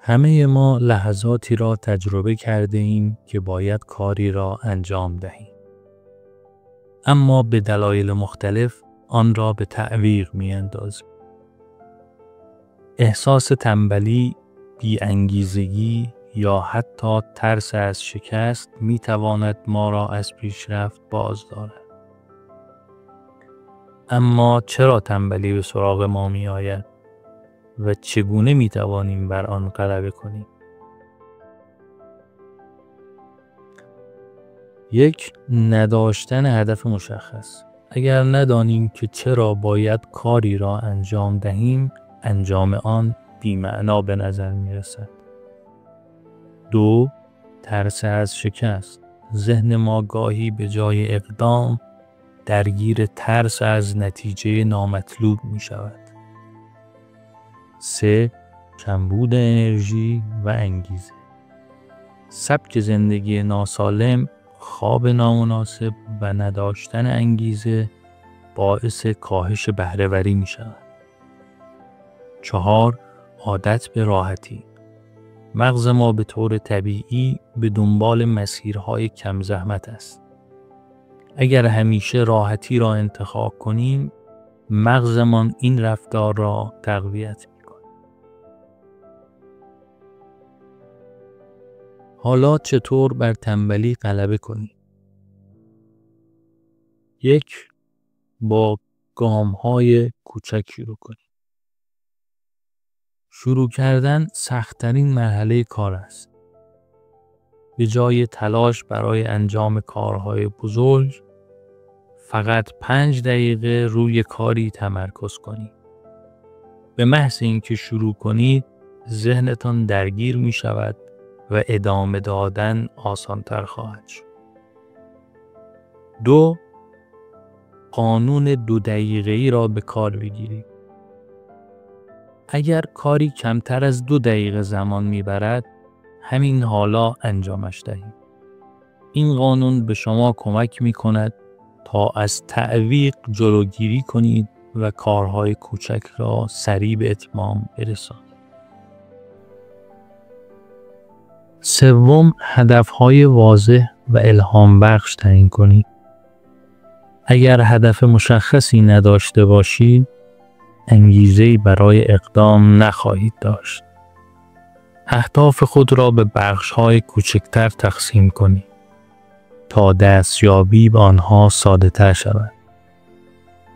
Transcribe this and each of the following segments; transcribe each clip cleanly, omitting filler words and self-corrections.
همه ما لحظاتی را تجربه کرده ایم که باید کاری را انجام دهیم. اما به دلایل مختلف آن را به تعویق می اندازیم. احساس تنبلی، بی‌انگیزگی یا حتی ترس از شکست می تواند ما را از پیشرفت باز دارد. اما چرا تنبلی به سراغ ما می آید و چگونه می توانیم بر آن غلبه کنیم؟ 1. نداشتن هدف مشخص. اگر ندانیم که چرا باید کاری را انجام دهیم، انجام آن بی‌معنا به نظر می رسد. 2. ترس از شکست. ذهن ما گاهی به جای اقدام درگیر ترس از نتیجه نامطلوب می شود. 3. کمبود انرژی و انگیزه. سبک زندگی ناسالم، خواب نامناسب و نداشتن انگیزه باعث کاهش بهره‌وری می شود. 4. عادت به راحتی. مغز ما به طور طبیعی به دنبال مسیرهای کم زحمت است. اگر همیشه راحتی را انتخاب کنیم، مغزمان این رفتار را تقویت می‌کند. حالا چطور بر تنبلی غلبه کنیم؟ 1. با گام‌های کوچک شروع کنیم. شروع کردن سخت‌ترین مرحله کار است. به جای تلاش برای انجام کارهای بزرگ، فقط 5 دقیقه روی کاری تمرکز کنید. به محض اینکه شروع کنید، ذهنتان درگیر می شود و ادامه دادن آسان‌تر خواهد شد. 2. قانون 2 دقیقه‌ای را به کار بگیرید. اگر کاری کمتر از 2 دقیقه زمان میبرد، همین حالا انجامش دهید. این قانون به شما کمک می کند تا از تعویق جلوگیری کنید و کارهای کوچک را سریع به اتمام برسانید. 3. هدفهای واضح و الهام بخش تعیین کنید. اگر هدف مشخصی نداشته باشید، انگیزه‌ای برای اقدام نخواهید داشت. اهداف خود را به بخش‌های کوچکتر تقسیم کنید تا دستیابی به آنها ساده‌تر شود.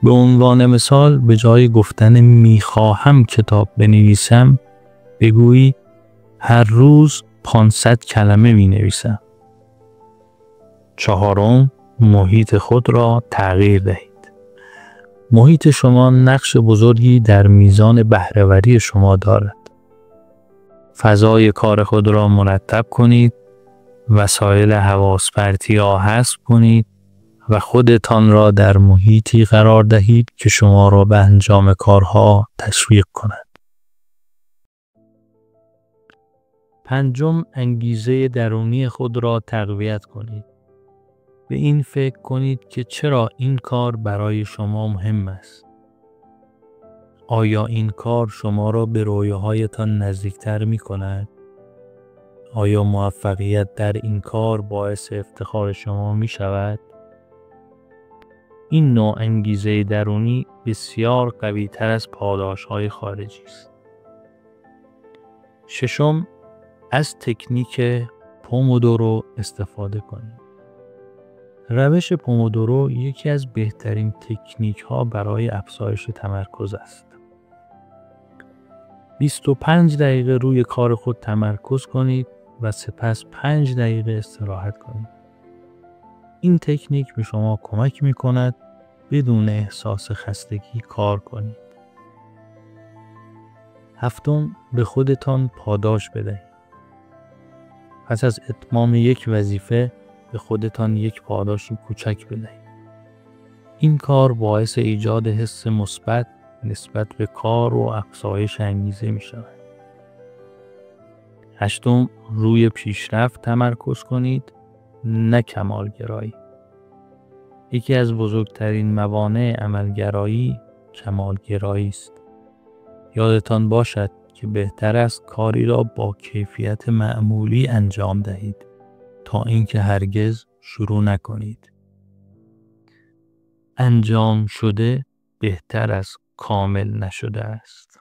به عنوان مثال، به جای گفتن می‌خواهم کتاب بنویسم، بگویی هر روز 500 کلمه می‌نویسم. 4. محیط خود را تغییر دهید. محیط شما نقش بزرگی در میزان بهره‌وری شما دارد. فضای کار خود را مرتب کنید، وسایل حواس پرتی را حذف کنید و خودتان را در محیطی قرار دهید که شما را به انجام کارها تشویق کند. 5. انگیزه درونی خود را تقویت کنید. به این فکر کنید که چرا این کار برای شما مهم است. آیا این کار شما را به رویاهایتان نزدیکتر می کند؟ آیا موفقیت در این کار باعث افتخار شما می شود؟ این نوع انگیزه درونی بسیار قوی تر از پاداش‌های خارجی است. 6. از تکنیک پومودورو استفاده کنید. روش پومودورو یکی از بهترین تکنیک‌ها برای افزایش تمرکز است. 25 دقیقه روی کار خود تمرکز کنید و سپس 5 دقیقه استراحت کنید. این تکنیک به شما کمک می‌کند بدون احساس خستگی کار کنید. 7. به خودتان پاداش بدهید. پس از اتمام یک وظیفه به خودتان یک پاداش کوچک بدهید. این کار باعث ایجاد حس مثبت نسبت به کار و افزایش انگیزه می شود. 8. روی پیشرفت تمرکز کنید، نه کمالگرایی. یکی از بزرگترین موانع عملگرایی کمالگرایی است. یادتان باشد که بهتر است کاری را با کیفیت معمولی انجام دهید تا اینکه هرگز شروع نکنید. انجام شده بهتر از کامل نشده است.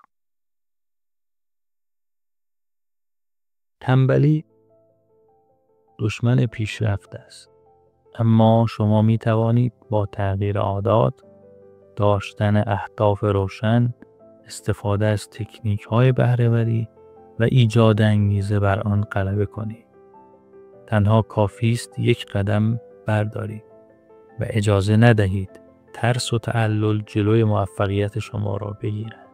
تنبلی دشمن پیشرفت است. اما شما می توانید با تغییر عادات، داشتن اهداف روشن، استفاده از تکنیک‌های بهره‌وری و ایجاد انگیزه بر آن غلبه کنید. تنها کافی است یک قدم بردارید و اجازه ندهید ترس و تعلل جلوی موفقیت شما را بگیرد.